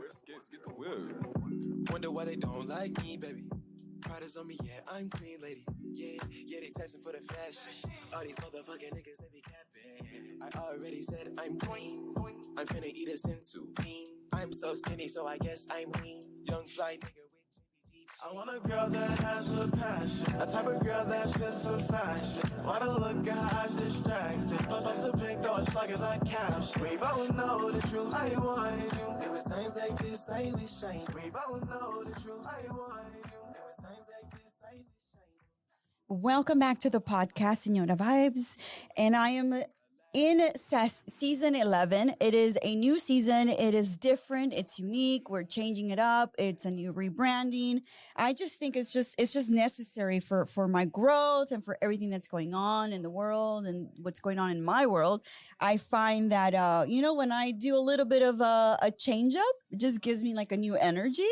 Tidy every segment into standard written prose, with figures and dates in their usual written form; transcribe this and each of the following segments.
Skits get the word. Wonder why they don't like me, baby. Pride is on me, yeah, I'm clean, lady. Yeah, they testing for the fashion. All these motherfucking niggas, they be capping. I already said I'm clean. I'm finna eat a sensu bean. I'm so skinny, so I guess I'm lean. Young fly nigga with JPG. I want a girl that has a passion. A type of girl that's into fashion. Wanna look at her eyes distracted. Bust a pic, though it's like a caption. We both know the truth, I wanted you. It was times like this, I wish I. We both know the truth, I wanted you. It was times like this, I wish I. Welcome back to the podcast, Senora Vibes. And I am in season 11. It is a new season. It is different. It's unique. We're changing it up. It's a new rebranding. I just think it's just necessary for my growth and for everything that's going on in the world and what's going on in my world. I find that, when I do a little bit of a change up, it just gives me like a new energy.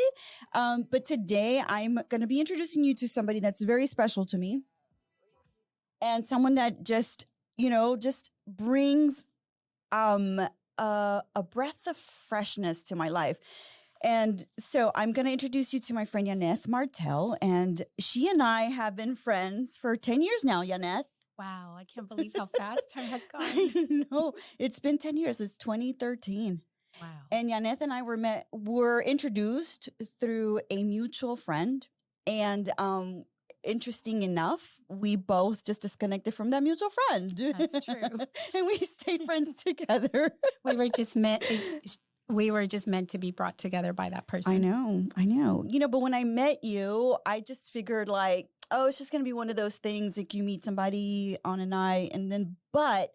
But today I'm going to be introducing you to somebody that's very special to me and someone that just brings a breath of freshness to my life. And so I'm going to introduce you to my friend Yaneth Martell, and she and I have been friends for 10 years now, Yaneth. Wow, I can't believe how fast time has gone. I know. It's been 10 years. It's 2013. Wow. And Yaneth and I were introduced through a mutual friend. And interesting enough, we both just disconnected from that mutual friend. That's true. And we stayed friends together. We were just meant to be brought together by that person. I know. But when I met you, I just figured like, oh, it's just going to be one of those things like you meet somebody on a night but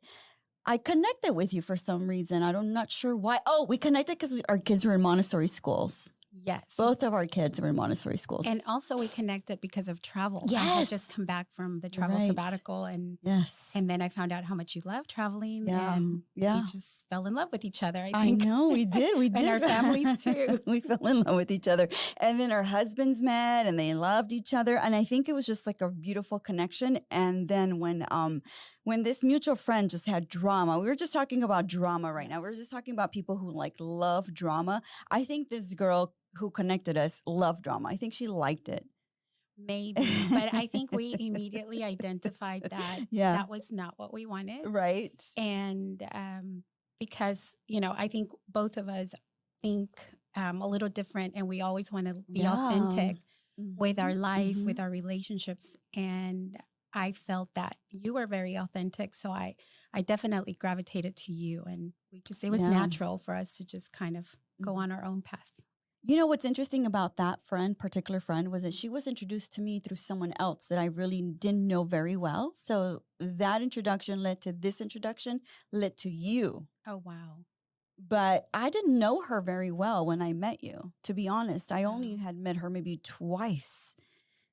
I connected with you for some reason. I'm not sure why. Oh, we connected because our kids were in Montessori schools. Yes. Both of our kids were in Montessori schools. And also we connected because of travel. Yes. I had just come back from the travel sabbatical and then I found out how much you love traveling and we just fell in love with each other. I think. I know, we did. And our families too. We fell in love with each other. And then our husbands met and they loved each other. And I think it was just like a beautiful connection. And then when this mutual friend just had drama, we were just talking about drama right now. We're just talking about people who like love drama. I think this girl who connected us loved drama. I think she liked it. Maybe, but I think we immediately identified that that was not what we wanted. Right. And because, I think both of us think a little different and we always want to be authentic with our life, with our relationships. And I felt that you were very authentic. So I definitely gravitated to you. And it was natural for us to just kind of go on our own path. You know, what's interesting about that particular friend, was that she was introduced to me through someone else that I really didn't know very well. So that introduction led to this introduction, led to you. Oh, wow. But I didn't know her very well when I met you, to be honest. I only had met her maybe twice.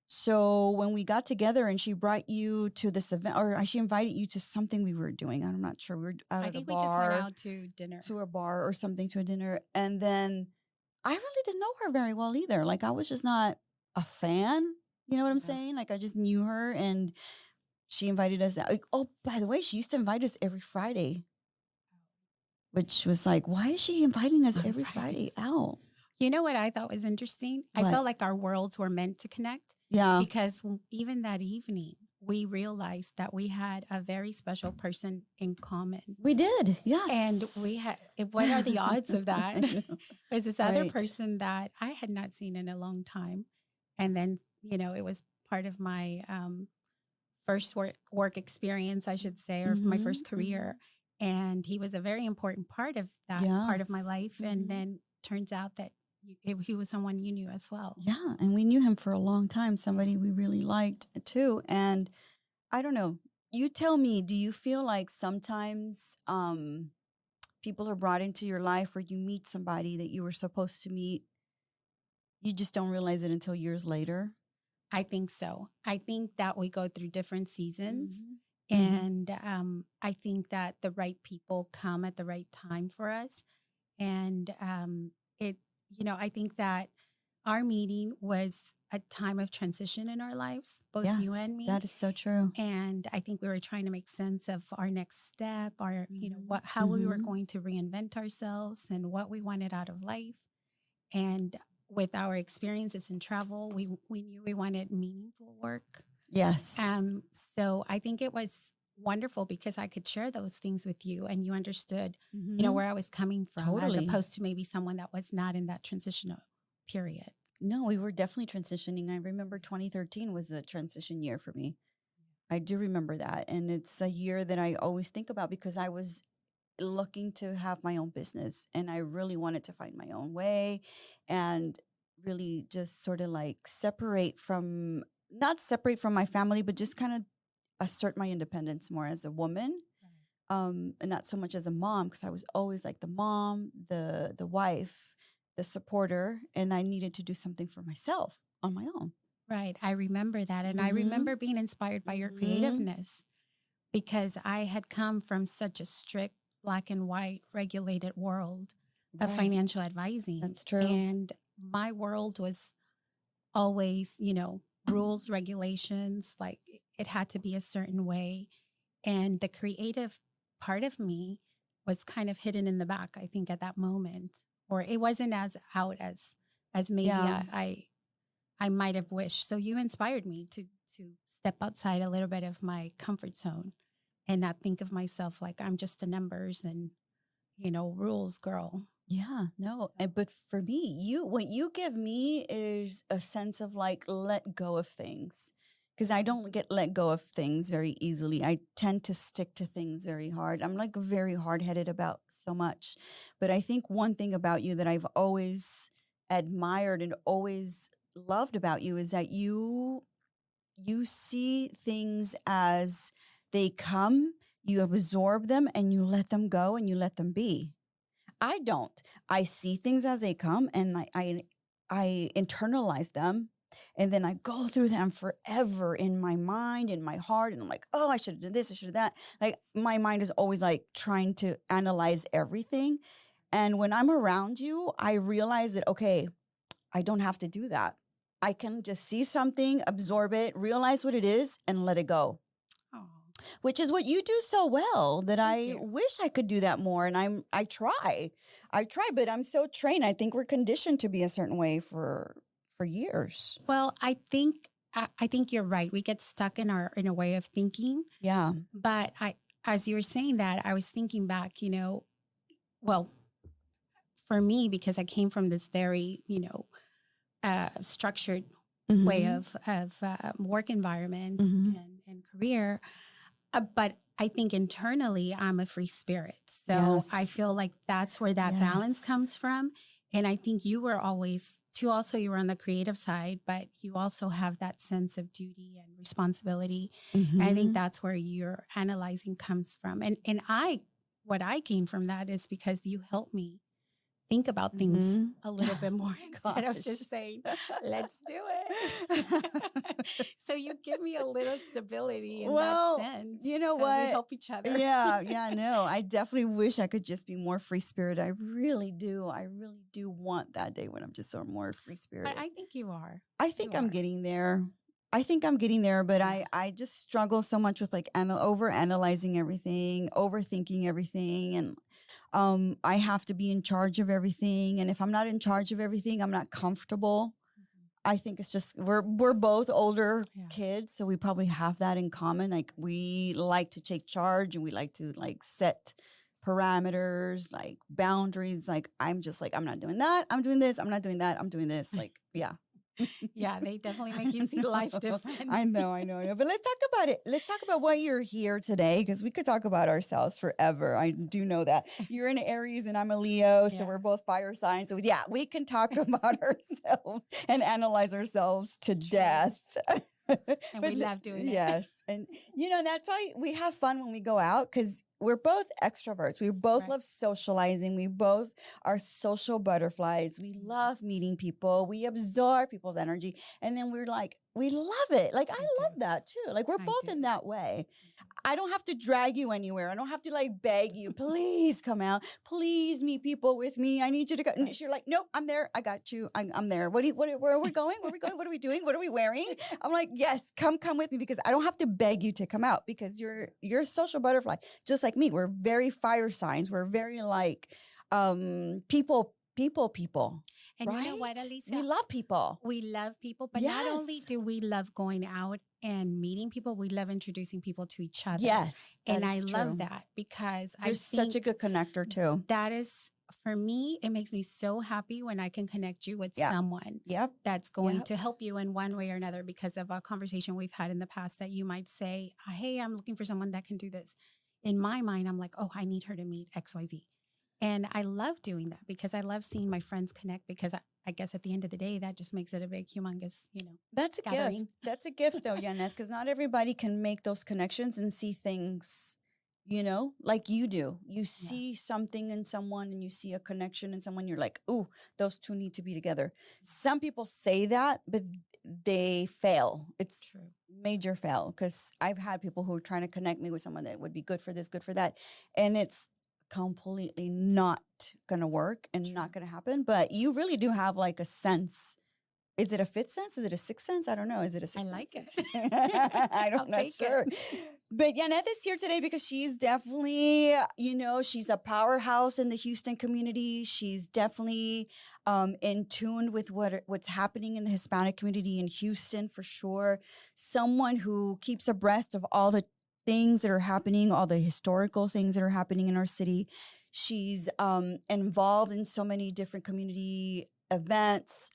So when we got together and she brought you to this event, or she invited you to something we were doing, I'm not sure. We were out at a bar. I think we just went out to dinner. To a bar or something, to a dinner. And then I really didn't know her very well either. Like, I was just not a fan. You know what I'm saying? Like, I just knew her and she invited us out. Oh, by the way, she used to invite us every Friday, which was like, why is she inviting us every Friday out? You know what I thought was interesting? What? I felt like our worlds were meant to connect. Yeah. Because even that evening, we realized that we had a very special person in common. We did, yes. And what are the odds of that? Was this other person that I had not seen in a long time. And then, it was part of my first work experience, I should say, or my first career. And he was a very important part of that part of my life. And then turns out that he was someone you knew as well. Yeah. And we knew him for a long time. Somebody we really liked too. And I don't know. You tell me, do you feel like sometimes people are brought into your life or you meet somebody that you were supposed to meet, you just don't realize it until years later? I think so. I think that we go through different seasons. And I think that the right people come at the right time for us. And I think that our meeting was a time of transition in our lives, both Yes, you and me. that is so true. And I think we were trying to make sense of our next step, our, how we were going to reinvent ourselves and what we wanted out of life. And with our experiences in travel, we knew we wanted meaningful work. Yes. So I think it was wonderful because I could share those things with you and you understood, where I was coming from, Totally. as opposed to maybe someone that was not in that transitional period. No, we were definitely transitioning. I remember 2013 was a transition year for me. I do remember that. And it's a year that I always think about because I was looking to have my own business and I really wanted to find my own way and really just sort of like not separate from my family, but just kind of assert my independence more as a woman. And not so much as a mom, because I was always like the mom, the wife, the supporter, and I needed to do something for myself on my own. Right. I remember that. And I remember being inspired by your creativeness because I had come from such a strict black and white regulated world of financial advising. That's true. And my world was always, rules, regulations, like it had to be a certain way. And the creative part of me was kind of hidden in the back, I think, at that moment, or it wasn't as out as maybe I might have wished. So you inspired me to step outside a little bit of my comfort zone and not think of myself like I'm just the numbers and, rules girl. Yeah, no. But for me, what you give me is a sense of like, let go of things. Because I don't get let go of things very easily. I tend to stick to things very hard. I'm like very hard-headed about so much. But I think one thing about you that I've always admired and always loved about you is that you see things as they come, you absorb them and you let them go and you let them be. I don't. I see things as they come and I internalize them. And then I go through them forever in my mind, in my heart. And I'm like, oh, I should have done this. I should have that. Like my mind is always like trying to analyze everything. And when I'm around you, I realize that, okay, I don't have to do that. I can just see something, absorb it, realize what it is, and let it go. Which is what you do so well that I wish I could do that more. And I try, but I'm so trained. I think we're conditioned to be a certain way for years. Well, I think you're right. We get stuck in a way of thinking. Yeah. But as you were saying that, I was thinking back, well, for me, because I came from this very, structured way of work environment and career. But I think internally, I'm a free spirit. So I feel like that's where that balance comes from. And I think you were always, too, also you were on the creative side, but you also have that sense of duty and responsibility. And I think that's where your analyzing comes from. And what I gained from that is because you helped me think about things a little bit more instead of just saying, let's do it. So you give me a little stability in that sense. You know so what? We help each other. Yeah, no. I definitely wish I could just be more free spirit. I really do. I really do want that day when I'm just so more free spirit. But I think you are. I think I'm getting there. But I just struggle so much with like over analyzing everything, overthinking everything, and I have to be in charge of everything. And if I'm not in charge of everything, I'm not comfortable. I think it's just we're both older kids, so we probably have that in common. Like we like to take charge and we like to like set parameters, like boundaries. Like I'm just like, I'm not doing that. I'm doing this. I'm not doing that. I'm doing this. Like, yeah. Yeah, they definitely make you see life different. I know. But let's talk about it. Let's talk about why you're here today, because we could talk about ourselves forever. I do know that. You're an Aries and I'm a Leo, so we're both fire signs. So yeah, we can talk about ourselves and analyze ourselves to death. And we love doing it. Yes. And that's why we have fun when we go out, because we're both extroverts. We both Right. love socializing. We both are social butterflies. We love meeting people. We absorb people's energy. And then we're like, we love it. Like, I love do. that too. Like, we're I both do. in that way. I don't have to drag you anywhere. I don't have to like beg you, please come out. Please meet people with me. I need you to go. And Right. you're like, nope, I'm there. I got you. I'm there. Where are we going? Where are we going? What are we doing? What are we wearing? I'm like, yes, come with me because I don't have to beg you to come out because you're a social butterfly, just like me. We're very fire signs. We're very like people. And Right? you know what, Alicia? We love people. We love people, but not only Yes. do we love going out and meeting people, we love introducing people to each other. Yes. And that I is love true. that because You're I such a think good connector too. that is, for me, it makes me so happy when I can connect you with Yeah. someone Yep. that's going Yep. to help you in one way or another because of a conversation we've had in the past that you might say, hey, I'm looking for someone that can do this. In my mind, I'm like, oh, I need her to meet XYZ. And I love doing that because I love seeing my friends connect because I guess at the end of the day, that just makes it a big, humongous, That's a gift. gathering. That's a gift though, Yaneth, because not everybody can make those connections and see things, like you do. You see something in someone and you see a connection in someone. You're like, ooh, those two need to be together. Some people say that, but they fail. It's True. major fail because I've had people who are trying to connect me with someone that would be good for this, good for that. And it's completely not going to work and not going to happen. But you really do have like a sense. Is it a fifth sense? Is it a sixth sense? I don't know. Is it a sixth I like sense? it. I'm I'll not take sure. it. But Yaneth is here today because she's definitely, she's a powerhouse in the Houston community. She's definitely in tune with what's happening in the Hispanic community in Houston for sure. Someone who keeps abreast of all the things that are happening, all the historical things that are happening in our city. She's involved in so many different community events.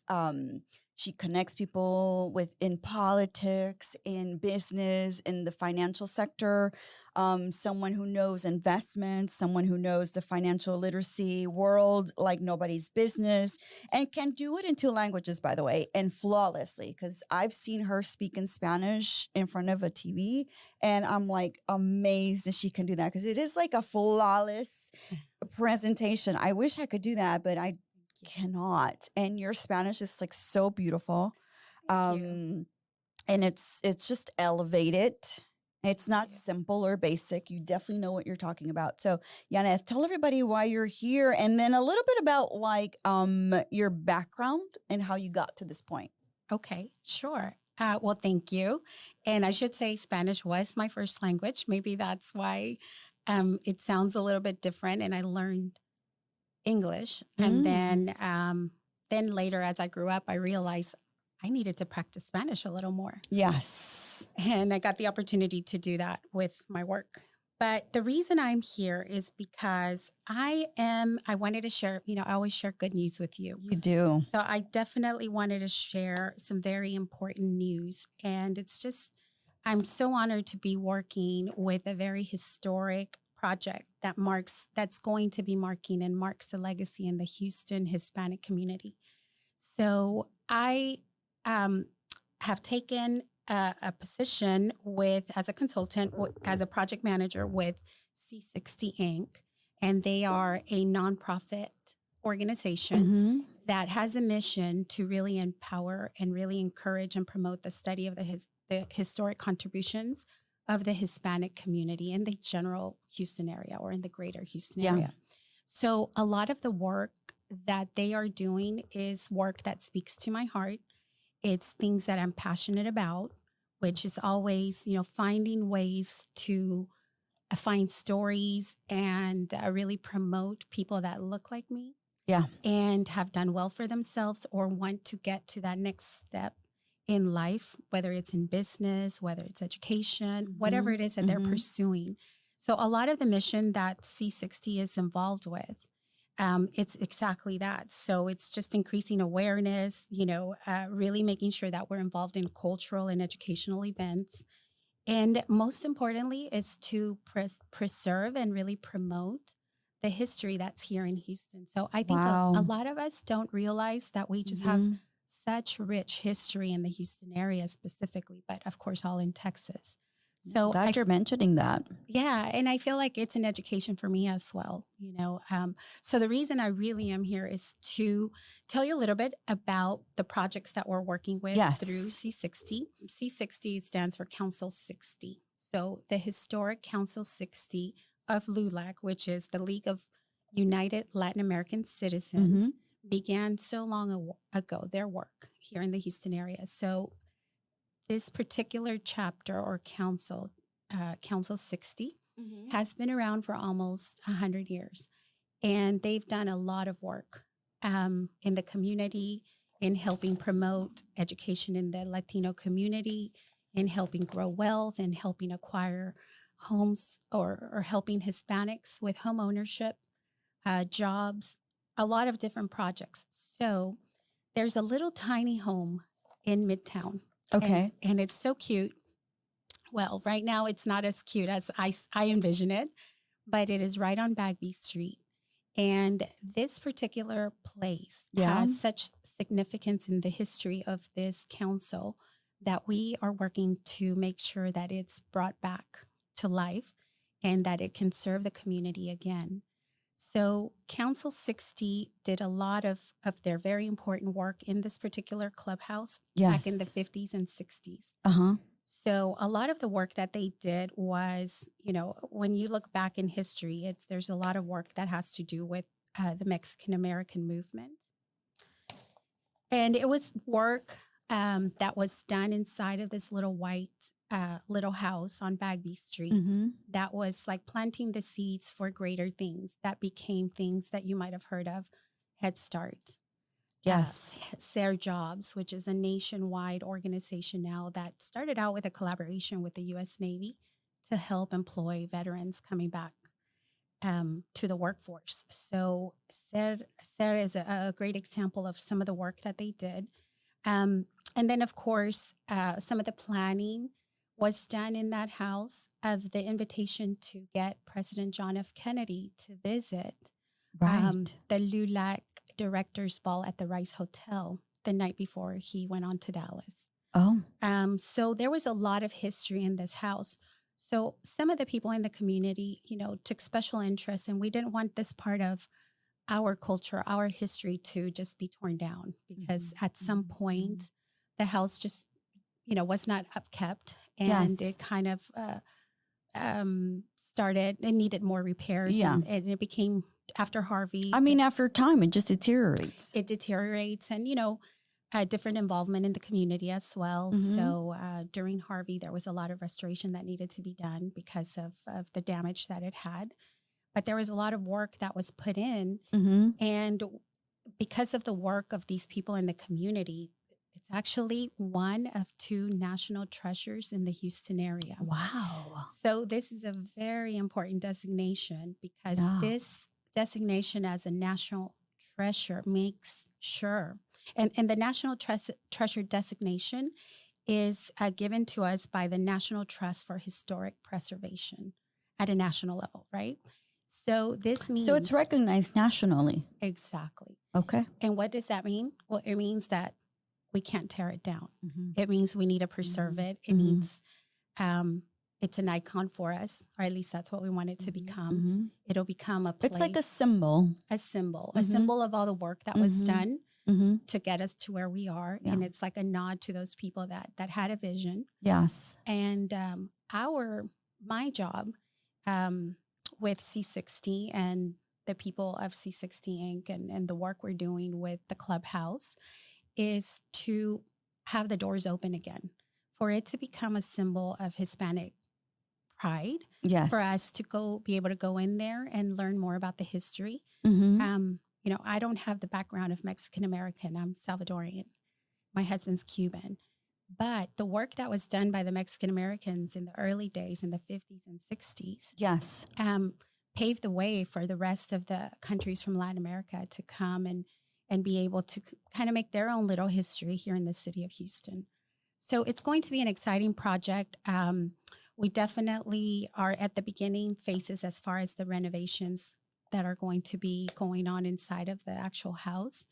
She connects people in politics, in business, in the financial sector. Someone who knows investments, someone who knows the financial literacy world like nobody's business, and can do it in two languages, by the way, and flawlessly. Because I've seen her speak in Spanish in front of a TV, and I'm like amazed that she can do that because it is like a flawless presentation. I wish I could do that, but I cannot. And your Spanish is like so beautiful. Thank you. And it's just elevated. It's not simple or basic. You definitely know what you're talking about. So Yaneth, tell everybody why you're here and then a little bit about like your background and how you got to this point. Okay, sure. Well, thank you. And I should say Spanish was my first language. Maybe that's why it sounds a little bit different. And I learned English. And then later, as I grew up, I realized I needed to practice Spanish a little more. Yes. And I got the opportunity to do that with my work. But the reason I'm here is because I wanted to share, I always share good news with you. You do. So I definitely wanted to share some very important news. And I'm so honored to be working with a very historic project that's going to be marking and marks the legacy in the Houston Hispanic community. So I have taken a position as a consultant, as a project manager with C60 Inc. And they are a nonprofit organization that has a mission to really empower and really encourage and promote the study of the historic contributions of the Hispanic community in the general Houston area or in the greater Houston area. So a lot of the work that they are doing is work that speaks to my heart. It's things that I'm passionate about, which is always, finding ways to find stories and really promote people that look like me. Yeah. And have done well for themselves or want to get to that next step in life, whether it's in business, whether it's education, whatever it is that they're pursuing. So a lot of the mission that C60 is involved with, it's exactly that. So it's just increasing awareness, really making sure that we're involved in cultural and educational events. And most importantly, is to preserve and really promote the history that's here in Houston. So I think a lot of us don't realize that we just have such rich history in the Houston area specifically, but of course, all in Texas. So Glad you're mentioning that. yeah, and I feel like it's an education for me as well, you know. So the reason I really am here is to tell you a little bit about the projects that we're working with through Yes. C60. C60 stands for Council 60. So the Historic Council 60 of LULAC, which is the League of United Latin American Citizens, began so long ago their work here in the Houston area. So this particular chapter or council, Council 60, has been around for almost 100 years. And they've done a lot of work in the community, in helping promote education in the Latino community, in helping grow wealth, and helping acquire homes or helping Hispanics with home ownership, jobs, a lot of different projects. So there's a little tiny home in Midtown. Okay. And it's so cute. Well, right now it's not as cute as I envision it, but it is right on Bagby Street. And this particular place has such significance in the history of this council that we are working to make sure that it's brought back to life and that it can serve the community again. So Council 60 did a lot of their very important work in this particular clubhouse back in the 50s and 60s. So a lot of the work that they did was, you know, when you look back in history, there's a lot of work that has to do with the Mexican American movement. And it was work that was done inside of this little white little house on Bagby Street that was like planting the seeds for greater things that became things that you might have heard of. Head Start. Yes. SER Jobs, which is a nationwide organization now that started out with a collaboration with the U.S. Navy to help employ veterans coming back to the workforce. So SER is a great example of some of the work that they did. And then, of course, some of the planning was done in that house of the invitation to get President John F. Kennedy to visit the LULAC Director's Ball at the Rice Hotel the night before he went on to Dallas. So there was a lot of history in this house. So some of the people in the community, you know, took special interest, and we didn't want this part of our culture, our history to just be torn down because at some point the house just, you know, was not upkept and it kind of started, it needed more repairs and it became after Harvey. I mean, after time, it just deteriorates. It deteriorates and, you know, different involvement in the community as well. So during Harvey, there was a lot of restoration that needed to be done because of the damage that it had. But there was a lot of work that was put in. And because of the work of these people in the community, it's actually one of 2 national treasures in the Houston area. Wow. So this is a very important designation because this designation as a national treasure makes sure. And the national treasure designation is given to us by the National Trust for Historic Preservation at a national level, right? So this means... So it's recognized nationally. Exactly. Okay. And what does that mean? Well, it means that we can't tear it down. It means we need to preserve it. It needs, it's an icon for us, or at least that's what we want it to become. It'll become a place. It's like a symbol. A symbol of all the work that was done to get us to where we are. And it's like a nod to those people that had a vision. Yes. And my job with C60 and the people of C60 Inc. and the work we're doing with the Clubhouse is to have the doors open again, for it to become a symbol of Hispanic pride. Yes. For us to be able to go in there and learn more about the history. You know, I don't have the background of Mexican American. I'm Salvadorian. My husband's Cuban. But the work that was done by the Mexican Americans in the early days in the 50s and 60s paved the way for the rest of the countries from Latin America to come and be able to kind of make their own little history here in the city of Houston. So it's going to be an exciting project. We definitely are at the beginning phases as far as the renovations that are going to be going on inside of the actual house.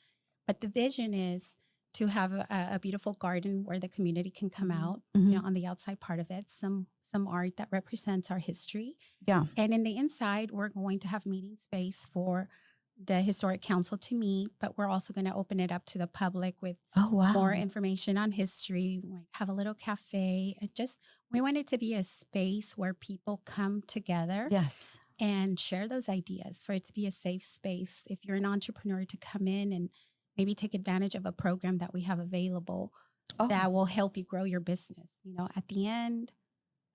But the vision is to have a beautiful garden where the community can come out, on the outside part of it, some art that represents our history. Yeah. And in the inside, we're going to have meeting space for the Historic Council to meet, but we're also going to open it up to the public with more information on history, like have a little cafe. We want it to be a space where people come together. Yes. And share those ideas, for it to be a safe space. If you're an entrepreneur, to come in and maybe take advantage of a program that we have available that will help you grow your business. At the end,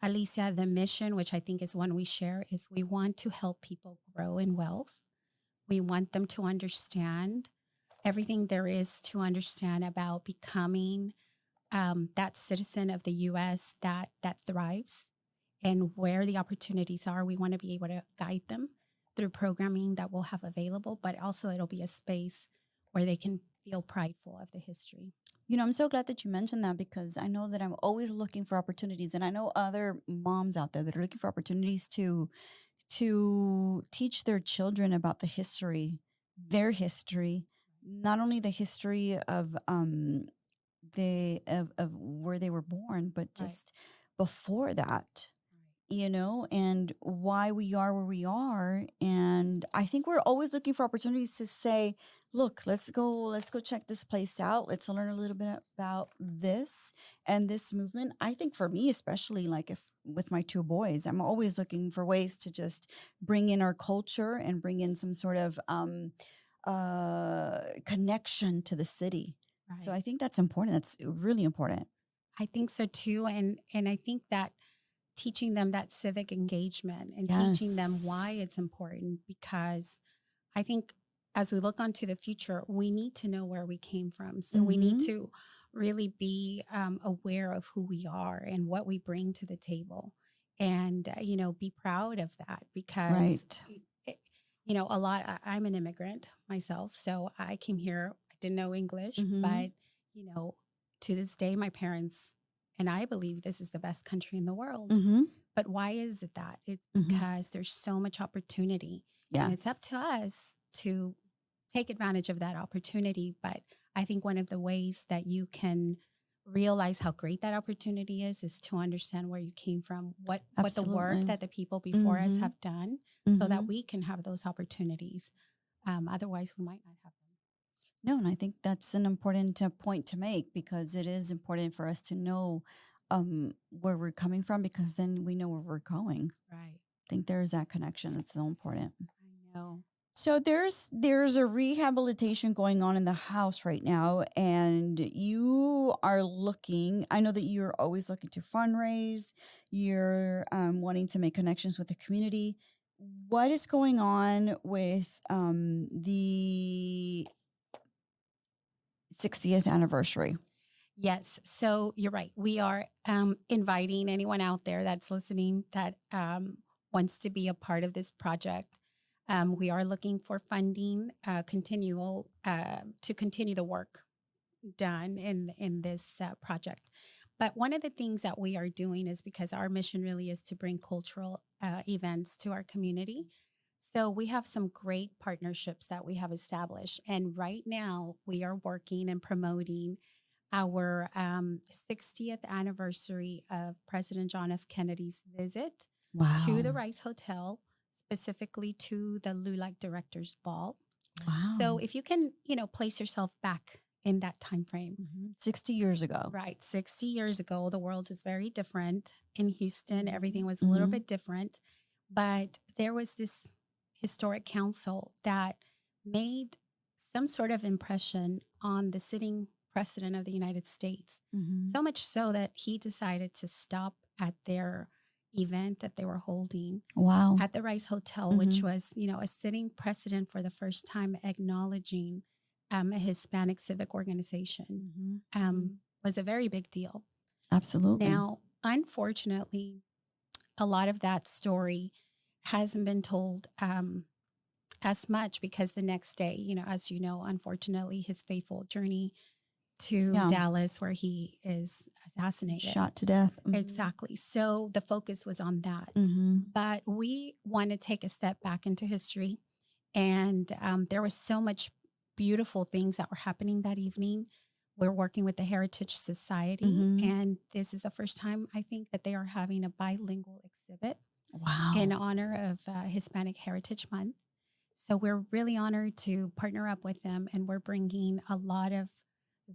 Alicia, the mission, which I think is one we share, is we want to help people grow in wealth. We want them to understand everything there is to understand about becoming that citizen of the U.S. that thrives, and where the opportunities are. We want to be able to guide them through programming that we'll have available, but also it'll be a space where they can feel prideful of the history. I'm so glad that you mentioned that, because I know that I'm always looking for opportunities, and I know other moms out there that are looking for opportunities to teach their children about their history, not only the history of of where they were born, but just before that. And why we are where we are. And I think we're always looking for opportunities to say, look, let's go check this place out. Let's learn a little bit about this and this movement. I think for me, especially, like, if with my two boys, I'm always looking for ways to just bring in our culture and bring in some sort of connection to the city. Right. So I think that's important. That's really important. I think so too. And I think that teaching them that civic engagement and teaching them why it's important, because I think as we look onto the future, we need to know where we came from. So we need to really be aware of who we are and what we bring to the table, and, be proud of that, because, I'm an immigrant myself. So I came here, I didn't know English, but, to this day, my parents and I believe this is the best country in the world. But why is it that? It's because there's so much opportunity. And it's up to us to take advantage of that opportunity. But I think one of the ways that you can realize how great that opportunity is to understand where you came from, what the work that the people before us have done, so that we can have those opportunities. Otherwise, we might not have them. No, and I think that's an important point to make, because it is important for us to know where we're coming from, because then we know where we're going. Right. I think there's that connection. It's so important. I know. So there's a rehabilitation going on in the house right now, and you are looking. I know that you're always looking to fundraise. You're wanting to make connections with the community. What is going on with the 60th anniversary? Yes. So you're right. We are inviting anyone out there that's listening that wants to be a part of this project. We are looking for funding, to continue the work done in this project. But one of the things that we are doing is, because our mission really is to bring cultural events to our community. So we have some great partnerships that we have established. And right now we are working and promoting our 60th anniversary of President John F. Kennedy's visit to the Rice Hotel, specifically to the LULAC Directors Ball. Wow. So if you can, place yourself back in that time frame. 60 years ago. Right. 60 years ago, the world was very different. In Houston, everything was a little bit different. But there was this historic council that made some sort of impression on the sitting president of the United States. So much so that he decided to stop at their event that they were holding at the Rice Hotel, which was, a sitting precedent for the first time acknowledging a Hispanic civic organization. Was a very big deal. Absolutely. Now, unfortunately, a lot of that story hasn't been told as much, because the next day, as you know, unfortunately, his faithful journey to Dallas, where he is assassinated. Shot to death. Exactly. So the focus was on that. But we want to take a step back into history. And there was so much beautiful things that were happening that evening. we're working with the Heritage Society, Mm-hmm. and this is the first time I think that they are having a bilingual exhibit in Wow. honor of Hispanic Heritage Month. So we're really honored to partner up with them, and we're bringing a lot of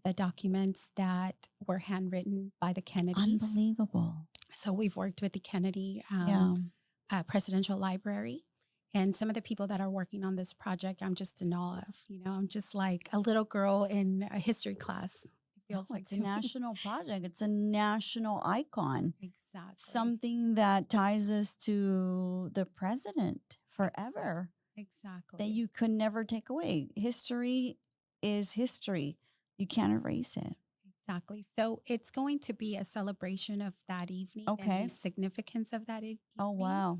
the documents that were handwritten by the Kennedys. Unbelievable. So we've worked with the Kennedy Yeah. Presidential Library. And some of the people that are working on this project, I'm just in awe of. I'm just like a little girl in a history class. It No, feels like it's a to me. national project. It's a national icon. Exactly. Something that ties us to the president forever. Exactly. That you could never take away. History is history. You can't erase it. Exactly. So it's going to be a celebration of that evening Okay. and the significance of that evening. Oh, wow.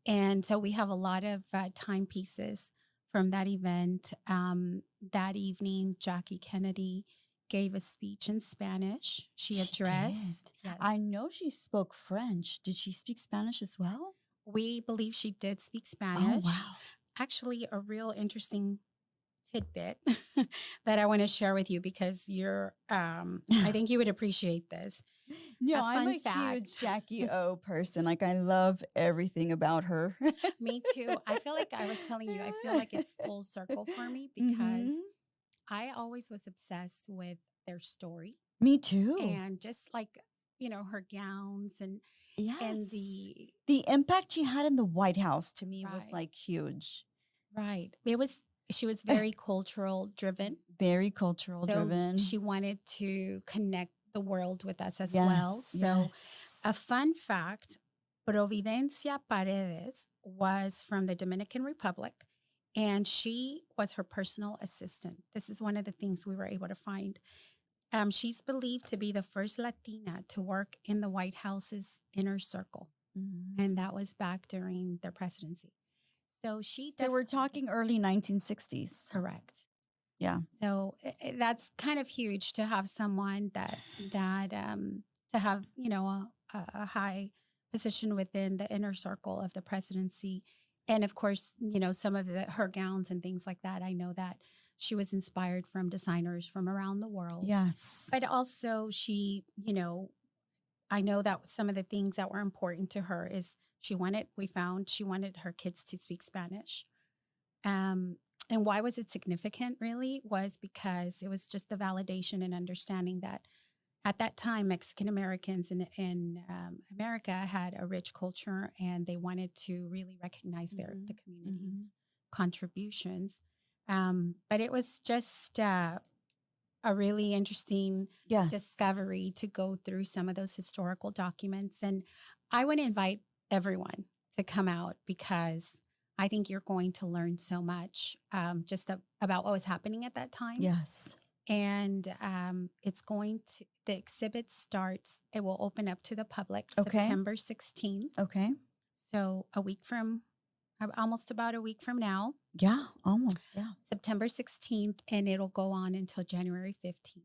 And so we have a lot of timepieces from that event. That evening, Jackie Kennedy gave a speech in Spanish. She addressed. Did. Yes. I know she spoke French. Did she speak Spanish as well? We believe she did speak Spanish. Oh, wow. Actually, a real interesting tidbit that I want to share with you because I think you would appreciate this. No, I'm a huge Jackie O person. Like, I love everything about her. Me too. I feel like I was telling you, I feel like it's full circle for me because I always was obsessed with their story. Me too. And just like, her gowns and the impact she had in the White House to me was like huge. Right. She was very cultural driven. Very cultural driven. She wanted to connect the world with us as well. So a fun fact, Providencia Paredes was from the Dominican Republic, and she was her personal assistant. This is one of the things we were able to find. She's believed to be the first Latina to work in the White House's inner circle. Mm-hmm. And that was back during their presidency. So we're talking early 1960s. Correct. Yeah. So that's kind of huge to have someone that to have, a high position within the inner circle of the presidency. And of course, some of her gowns and things like that. I know that she was inspired from designers from around the world. Yes. But also she, I know that some of the things that were important to her is she wanted her kids to speak Spanish. And why was it significant really was because it was just the validation and understanding that at that time, Mexican Americans in America had a rich culture and they wanted to really recognize the community's contributions. But it was just a really interesting discovery to go through some of those historical documents. And I would invite everyone to come out because I think you're going to learn so much just about what was happening at that time. Yes. And the exhibit starts, it will open up to the public September 16th. Okay. So almost about a week from now. Yeah, almost. Yeah. September 16th, and it'll go on until January 15th.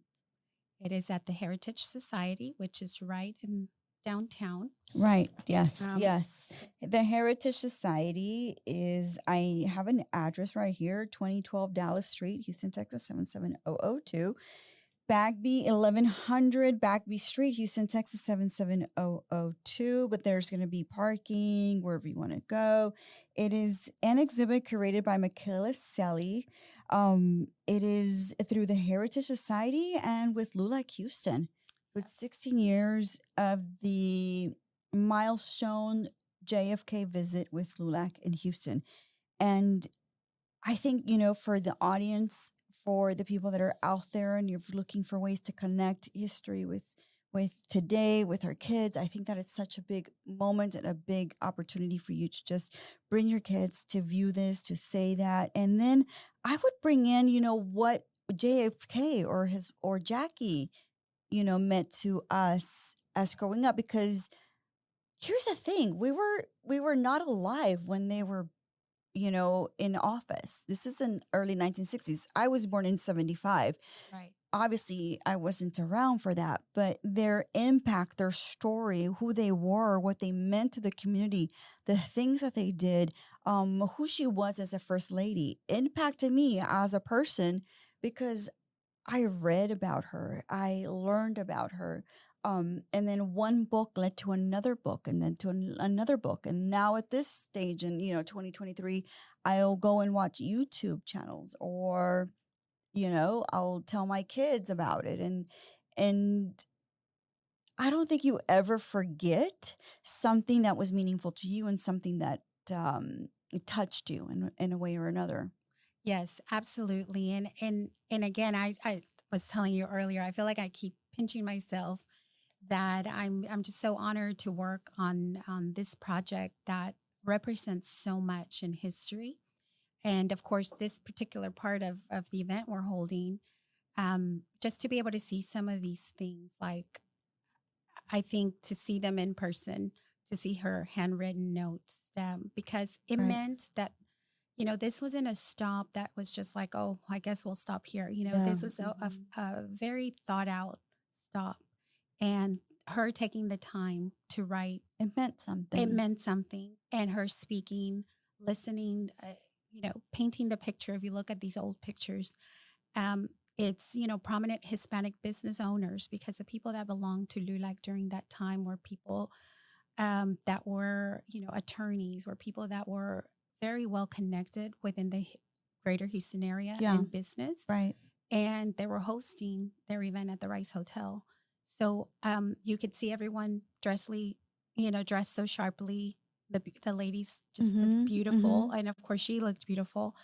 It is at the Heritage Society, which is right in downtown. Right. Yes. Yes. The Heritage Society I have an address right here, 2012 Dallas Street, Houston, Texas, 77002. Bagby, 1100 Bagby Street, Houston, Texas, 77002. But there's going to be parking wherever you want to go. It is an exhibit curated by Michaela Selly. It is through the Heritage Society and with LULAC Houston. With 16 years of the milestone JFK visit with LULAC in Houston. And I think, for the audience, for the people that are out there and you're looking for ways to connect history with today, with our kids, I think that it's such a big moment and a big opportunity for you to just bring your kids to view this, to say that. And then I would bring in, what JFK or Jackie, meant to us as growing up, because here's the thing, we were not alive when they were, in office. This is in early 1960s. I was born in 75. Right. Obviously, I wasn't around for that, but their impact, their story, who they were, what they meant to the community, the things that they did, who she was as a first lady impacted me as a person because I read about her. I learned about her. And then one book led to another book and then to another book. And now at this stage in, 2023, I'll go and watch YouTube channels or, I'll tell my kids about it. And I don't think you ever forget something that was meaningful to you and something that it touched you in a way or another. Yes, absolutely. And again, I was telling you earlier, I feel like I keep pinching myself that I'm just so honored to work on this project that represents so much in history. And of course, this particular part of the event we're holding, just to be able to see some of these things, like I think to see them in person, to see her handwritten notes, because it Right. meant that, this wasn't a stop that was just like, oh, I guess we'll stop here. Yeah. This was a very thought out stop. And her taking the time to write, It meant it something. meant something. And her speaking, listening, painting the picture. If you look at these old pictures, it's, prominent Hispanic business owners, because the people that belonged to LULAC during that time were people that were, attorneys, were people that were very well connected within the greater Houston area Yeah. in business. Right. And they were hosting their event at the Rice Hotel. So you could see everyone dressed so sharply. The ladies just looked beautiful. And of course, she looked beautiful.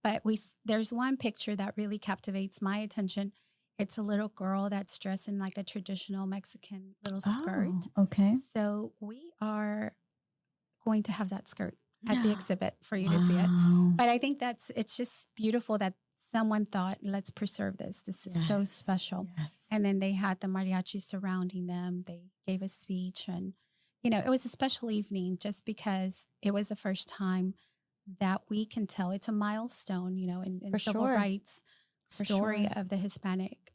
But there's one picture that really captivates my attention. It's a little girl that's dressed in like a traditional Mexican little skirt. Oh, okay. So we are going to have that skirt at the exhibit for you to see it. Wow. But I think it's just beautiful that someone thought, let's preserve this. This is so Yes. special. Yes. And then they had the mariachi surrounding them. They gave a speech, and, it was a special evening just because it was the first time that we can tell it's a milestone, in For civil sure. rights For story sure. of the Hispanic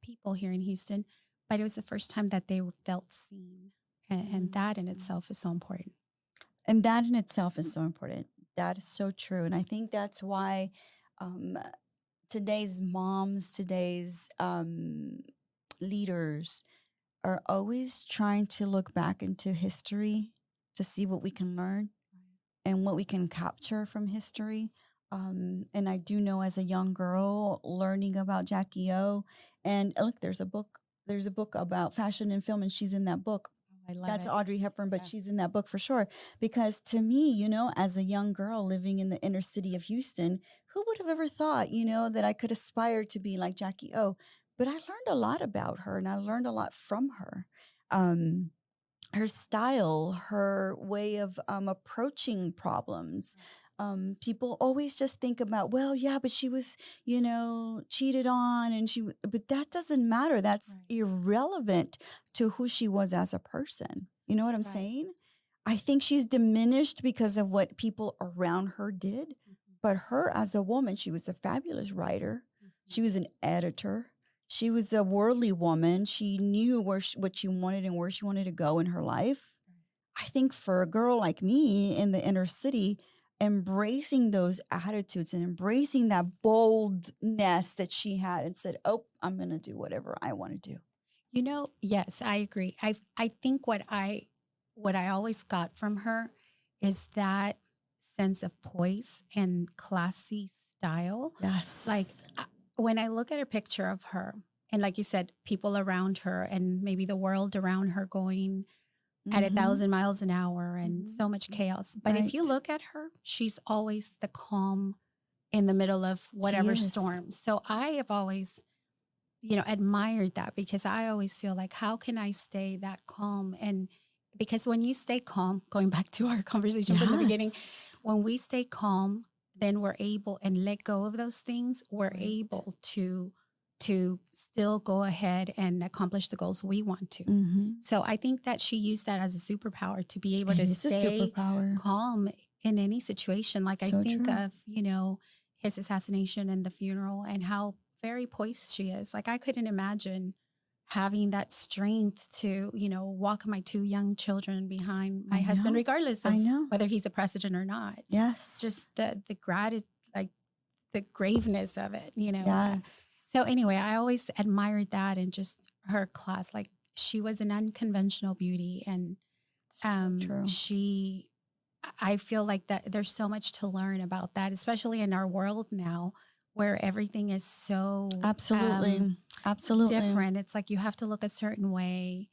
people here in Houston. But it was the first time that they felt seen. And that in itself is so important. And that in itself is so important. That is so true. And I think that's why today's moms, today's leaders are always trying to look back into history to see what we can learn and what we can capture from history. And I do know as a young girl learning about Jackie O, and look, there's a book about fashion and film, and she's in that book. I love That's it. Audrey Hepburn, but Yeah. she's in that book for sure. Because to me, as a young girl living in the inner city of Houston, who would have ever thought, that I could aspire to be like Jackie O? But I learned a lot about her, and I learned a lot from her. Her style, her way of approaching problems. People always just think about, well, yeah, but she was, cheated on, and but that doesn't matter. That's Right. irrelevant to who she was as a person. You know what I'm Right. saying? I think she's diminished because of what people around her did. But her as a woman, she was a fabulous writer. She was an editor. She was a worldly woman. She knew what she wanted and where she wanted to go in her life. I think for a girl like me in the inner city, embracing those attitudes and embracing that boldness that she had and said, oh, I'm going to do whatever I want to do. Yes, I agree. I think what I always got from her is that sense of poise and classy style. Yes. Like when I look at a picture of her, and like you said, people around her and maybe the world around her going at 1,000 miles an hour and so much chaos. But if you Right. look at her, she's always the calm in the middle of whatever is. storm. So I have always, admired that, because I always feel like, how can I stay that calm? And because when you stay calm, going back to our conversation from the beginning, Yes. when we stay calm, then we're able and let go of those things. We're Right. able to still go ahead and accomplish the goals we want to. Mhm. So I think that she used that as a superpower to be able It to is a stay superpower. calm in any situation. Like I So think true. of, his assassination and the funeral and how very poised she is. Like I couldn't imagine having that strength to, walk my 2 young children behind my I husband, know. regardless I of know. whether he's the president or not. Yes. Just the gratitude, like the graveness of it, Yes. So anyway, I always admired that and just her class. Like she was an unconventional beauty, and So true. I feel like that there's so much to learn about that, especially in our world now where everything is so Absolutely. Absolutely. different. It's like you have to look a certain way.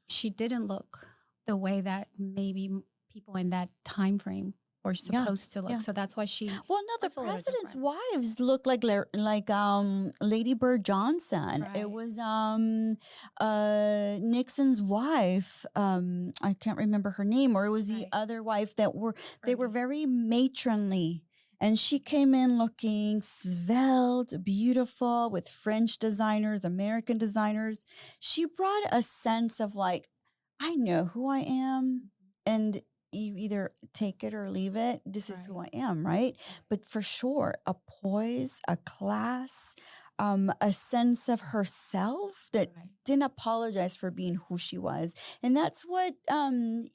She didn't look the way that maybe people in that time frame were supposed to look. yeah. So that's why she Well, no, the was a little president's different. wives look like Lady Bird Johnson. It Right. was Nixon's wife. I can't remember her name, or it was the Right. other wife that they were Bernie. very matronly. And she came in looking svelte, beautiful, with French designers, American designers. She brought a sense of like, I know who I am, and you either take it or leave it. This is who I am, right? But for sure, a poise, a class, a sense of herself that Right. didn't apologize for being who she was. And that's what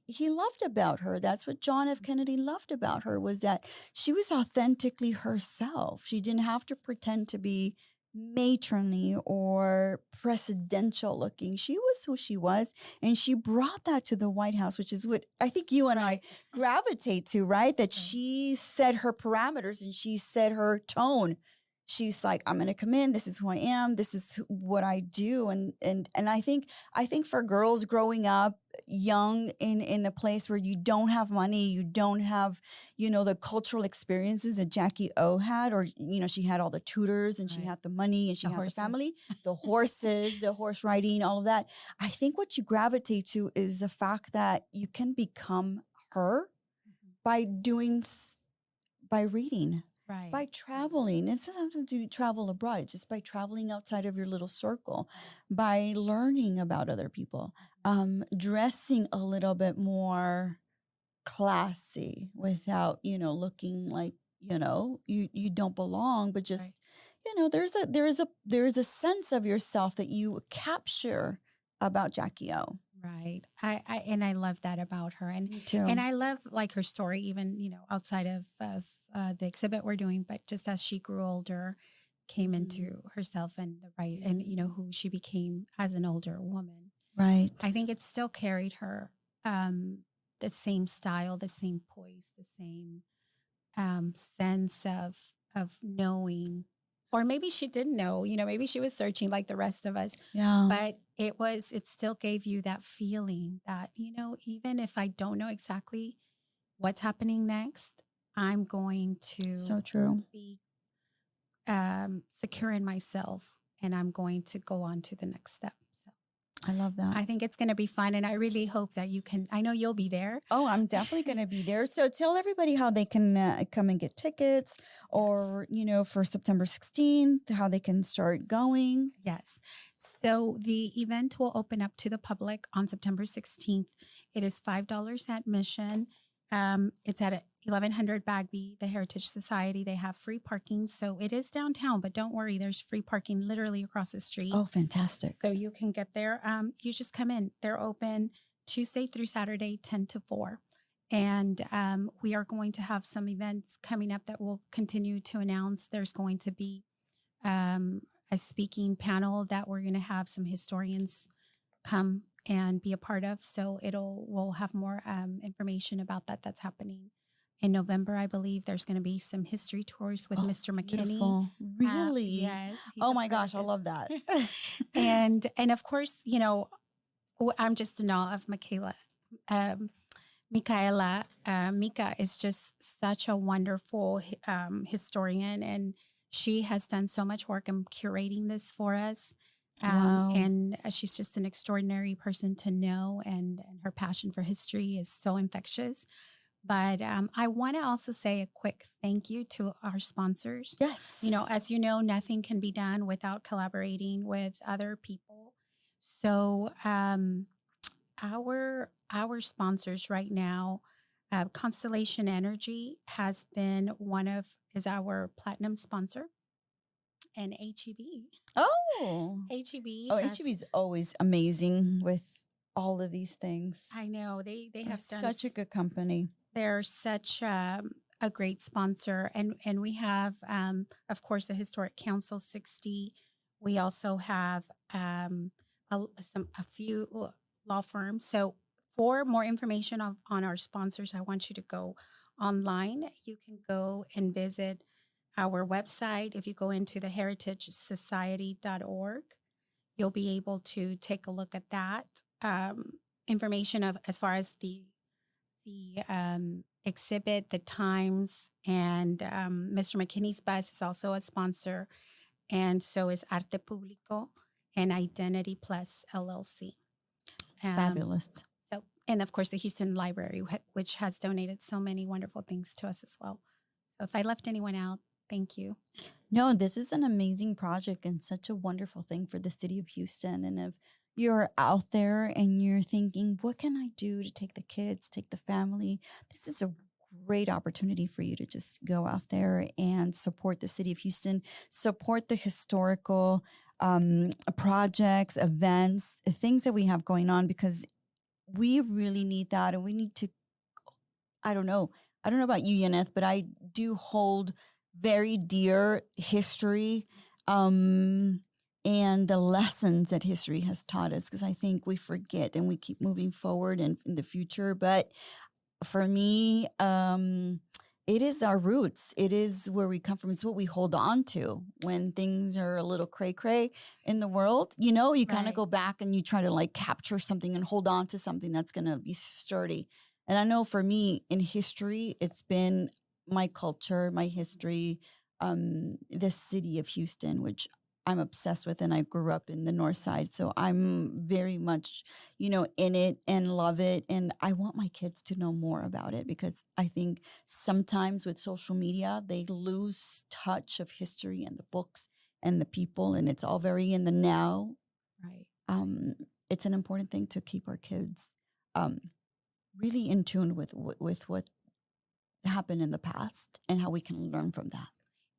he loved about her. That's what John F. Kennedy loved about her, was that she was authentically herself. She didn't have to pretend to be matronly or presidential looking. She was who she was, and she brought that to the White House, which is what I think you and I gravitate to, right? That she set her parameters and she set her tone. She's like, I'm going to come in. This is who I am. This is what I do. And I think for girls growing up young in a place where you don't have money, you don't have, the cultural experiences that Jackie O had, or, she had all the tutors and she had the money and she had the family, the horses, the horse riding, all of that. I think what you gravitate to is the fact that you can become her by by reading. Right. By traveling. It doesn't have to travel abroad. It's just by traveling outside of your little circle, by learning about other people, dressing a little bit more classy without, looking like, you don't belong, but just, there's a sense of yourself that you capture about Jackie O. Right. I love that about her. And Me too. and I love like her story, even, outside of the exhibit we're doing, but just as she grew older, came into herself and the right, and who she became as an older woman. Right. I think it still carried her the same style, the same poise, the same sense of knowing, or maybe she didn't know, maybe she was searching like the rest of us. Yeah. But it still gave you that feeling that, even if I don't know exactly what's happening next, I'm going to So true. be secure in myself, and I'm going to go on to the next step. So I love that. I think it's going to be fun. And I really hope that I know you'll be there. Oh, I'm definitely going to be there. So tell everybody how they can come and get tickets, or, for September 16th, how they can start going. Yes. So the event will open up to the public on September 16th. It is $5 admission. It's at 1100 Bagby, the Heritage Society. They have free parking. So it is downtown, but don't worry, there's free parking literally across the street. Oh, fantastic. So you can get there. You just come in. They're open Tuesday through Saturday, 10 to 4. And we are going to have some events coming up that we'll continue to announce. There's going to be a speaking panel that we're going to have some historians come and be a part of. So we'll have more information about that's happening in November. I believe there's going to be some history tours with Mr. McKinney. Beautiful. Really? Yes. Oh my gosh, I love that. and of course, I'm just in awe of Michaela. Mika is just such a wonderful historian, and she has done so much work in curating this for us. Wow. And she's just an extraordinary person to know, and her passion for history is so infectious. But I want to also say a quick thank you to our sponsors. Yes. As you know, nothing can be done without collaborating with other people. So our sponsors right now, Constellation Energy is our platinum sponsor. And HEB. Oh. HEB. Oh, HEB is always amazing with all of these things. I know. They have done such a good company. They're such a great sponsor. And we have, of course, the Historic Council 60. We also have a few law firms. So for more information on our sponsors, I want you to go online. You can go and visit our website. If you go into the heritagesociety.org, you'll be able to take a look at that information of as far as the exhibit, the times, and Mr. McKinney's bus is also a sponsor, and so is Arte Público and Identity Plus LLC. Fabulous. So, and of course, the Houston Library, which has donated so many wonderful things to us as well. So, if I left anyone out, thank you. No, this is an amazing project and such a wonderful thing for the city of Houston. And if you're out there and you're thinking, what can I do to take the kids, take the family? This is a great opportunity for you to just go out there and support the city of Houston, support the historical projects, events, things that we have going on, because we really need that. And we need to, I don't know about you, Yaneth, but I do hold very dear history and the lessons that history has taught us, because I think we forget and we keep moving forward in the future. But for me, it is our roots. It is where we come from. It's what we hold on to when things are a little cray-cray in the world. You know, you kind of go back and you try to like capture something and hold on to something that's going to be sturdy. And I know for me in history, it's been my culture, my history, the city of Houston, which I'm obsessed with, and I grew up in the north side. So I'm very much, in it and love it. And I want my kids to know more about it, because I think sometimes with social media, they lose touch of history and the books and the people, and it's all very in the now. Right. It's an important thing to keep our kids really in tune with what happened in the past and how we can learn from that.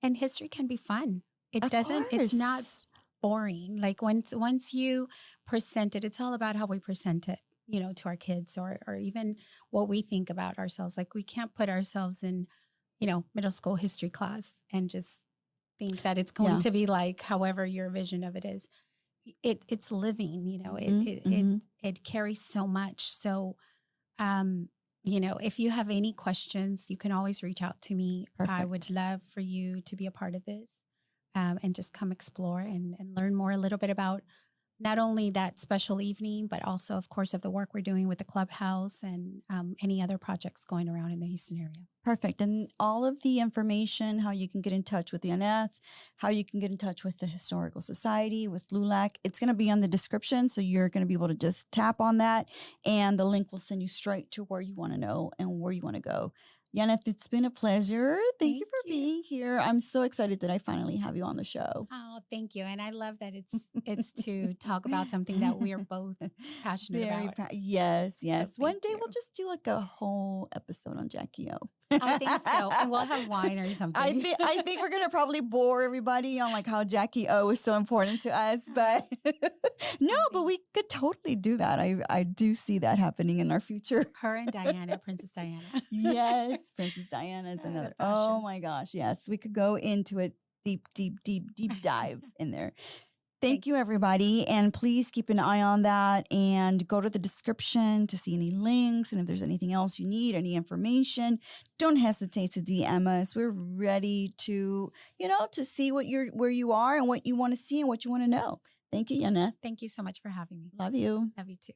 And history can be fun. It Of doesn't, it's not course. boring. Like once you present it, it's all about how we present it, to our kids or even what we think about ourselves. Like we can't put ourselves in, middle school history class and just think that it's going to be like however your vision of it is. It's living, it carries so much. So, if you have any questions, you can always reach out to me. Perfect. I would love for you to be a part of this and just come explore and learn more a little bit about not only that special evening, but also, of course, of the work we're doing with the Clubhouse and any other projects going around in the Houston area. Perfect. And all of the information, how you can get in touch with Yaneth, how you can get in touch with the Historical Society, with LULAC, it's going to be on the description. So you're going to be able to just tap on that and the link will send you straight to where you want to know and where you want to go. Yaneth, it's been a pleasure. Thank you for being here. I'm so excited that I finally have you on the show. Oh, thank you. And I love that it's to talk about something that we are both passionate about. Yes. So One day we'll just do like a whole episode on Jackie O. I think so. And we'll have wine or something. I think we're going to probably bore everybody on like how Jackie O is so important to us. But no, but we could totally do that. I do see that happening in our future. Her and Diana, Princess Diana. Yes, Princess Diana is another. Oh my gosh. Yes, we could go into it deep dive in there. Thank you, everybody. And please keep an eye on that and go to the description to see any links. And if there's anything else you need, any information, don't hesitate to DM us. We're ready to, to see where you are and what you want to see and what you want to know. Thank you, Yaneth. Thank you so much for having me. Love you. Love you too.